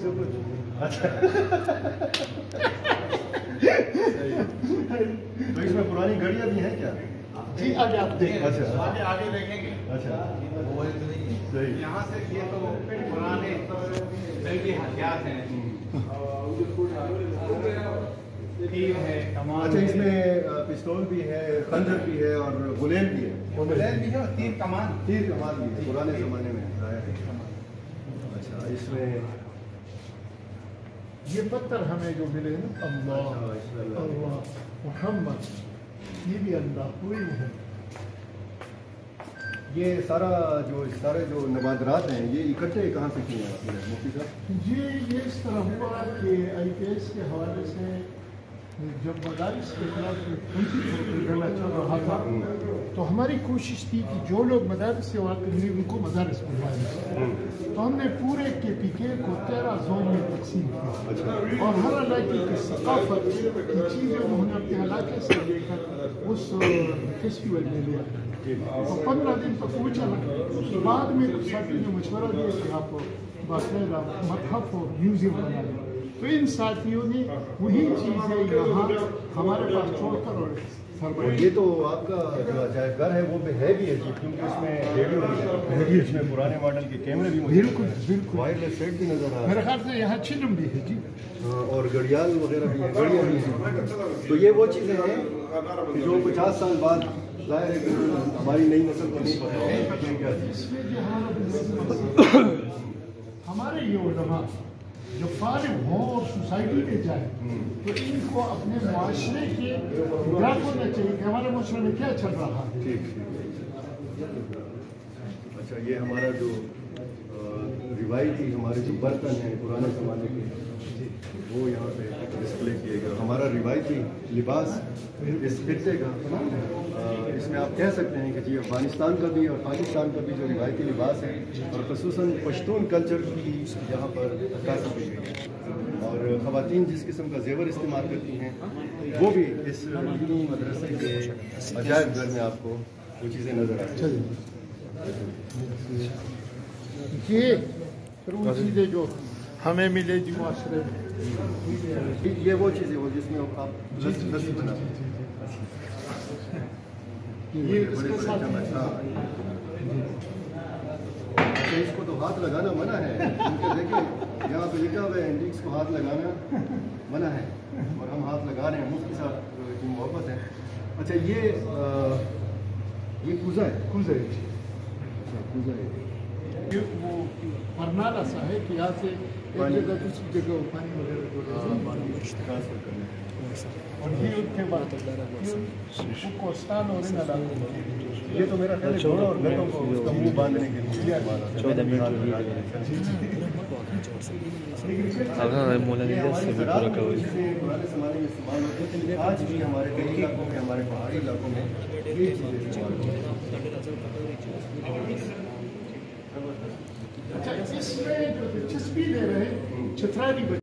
سے کچھ اچھا تو اس میں پرانی گھڑیاں بھی ہیں کیا؟ جی آگے آپ دیکھیں. اچھا آگے دیکھیں گے. اچھا یہاں سے یہ تو پرانے بیلٹی ہتھیار ہیں. تیر ہے، کمان. اچھا اس میں پستول بھی ہے، خنجر بھی ہے اور غلیل بھی ہے. غلیل بھی ہے اور تیر کمان. تیر کمان بھی ہے پرانے زمانے میں. اچھا اس میں یہ پتھر ہمیں جو ملے نا، اللہ اللہ محمد، یہ بھی اللہ کوئی نہیں. یہ سارے جو نوادرات ہیں یہ اکٹھے کہاں سے کیے ہیں مفتی صاحب؟ یہ اس طرح ہوا کہ آئی پی ایس کے حوالے سے جب مدارس کے خلاف لڑنا چل رہا تھا تو ہماری کوشش تھی کہ جو لوگ مدارس سے واقف نہیں ان کو مدارس بنوائیں. تو ہم نے پورے کے پی کے کو 13 زون میں تقسیم کیا اور ہر علاقے کی ثقافت کی چیزیں انہوں نے اپنے علاقے سے لے کر اس فیسٹیول میں لیا. اور 15 دن تک وہ چلا. اس کے بعد میں ساتھی نے مشورہ دیا کہ آپ باقاعدہ متحف اور میوزیم بنا لیں. تو ان ساتھیوں نے وہی چیزیں یہاں ہمارے پاس چھوڑ کر اور یہ تو آپ کا جو عجائب گھر ہے وہ بھی ہے بھی عجیب کیونکہ اس میں ریڈیو بھی ہے، اس میں پرانے ماڈل کے کیمرے بھی بالکل بالکل وائرلیس سیٹ بھی نظر آ رہا ہے. میرے خیال سے یہاں چلم بھی ہے. جی اور گھڑیال وغیرہ بھی ہیں، گھڑیاں بھی ہیں. تو یہ وہ چیزیں ہیں جو 50 سال بعد ظاہر ہے کہ ہماری نئی نسل کو نہیں پتہ ہے. اس میں جو ہمارے یہ علماء جو فارغ ہوں اور سوسائٹی میں جائیں تو ان کو اپنے معاشرے کے ادراک ہونا چاہیے کہ ہمارے معاشرے میں کیا چل رہا ہے. ٹھیک. اچھا یہ ہمارا جو روایتی ہمارے جو برتن ہیں پرانے زمانے کے وہ یہاں پہ ڈسپلے کیے گئے. ہمارا روایتی لباس اس خطے کا اس میں آپ کہہ سکتے ہیں کہ جی افغانستان کا بھی اور پاکستان کا بھی جو روایتی لباس ہے اور خصوصاً پشتون کلچر کی یہاں پر عکاسی کی گئی ہے. اور خواتین جس قسم کا زیور استعمال کرتی ہیں وہ بھی اس دینی مدرسے کے عجائب گھر میں آپ کو وہ چیزیں نظر آتی ہیں. یہ پھر وہ چیزیں جو ہمیں ملے جی معاشرے میں یہ وہ چیزیں وہ جس میں آپ لسی بناتے ہیں. یہ اس کے ساتھ اس کو تو ہاتھ لگانا منع ہے کیونکہ دیکھیں یہاں پہ لکھا ہوا ہے اینٹیکس کو ہاتھ لگانا منع ہے اور ہم ہاتھ لگا رہے ہیں. مفتی صاحب کی محبت ہے. اچھا یہ کوزہ ہے. کوزہ ہے. کوزہ ہے. وہ پرنالا سا ہے کہ یہاں سے ایک جگہ دوسری جگہ پانی وغیرہ ٹرانسفر کرنا ہے. اور یہ ان کے بعد کوستان اور ان علاقوں میں یہ تو میرا خیال ہے گھوڑوں اور گدھوں کو اس کا منہ باندھنے کے لیے پرانے زمانے میں استعمال ہوتے تھے. آج بھی ہمارے کئی علاقوں میں ہمارے پہاڑی علاقوں میں یہ چیزیں استعمال ہوتی ہیں. اچھا اس میں جو دلچسپی لے رہے ہیں چتراری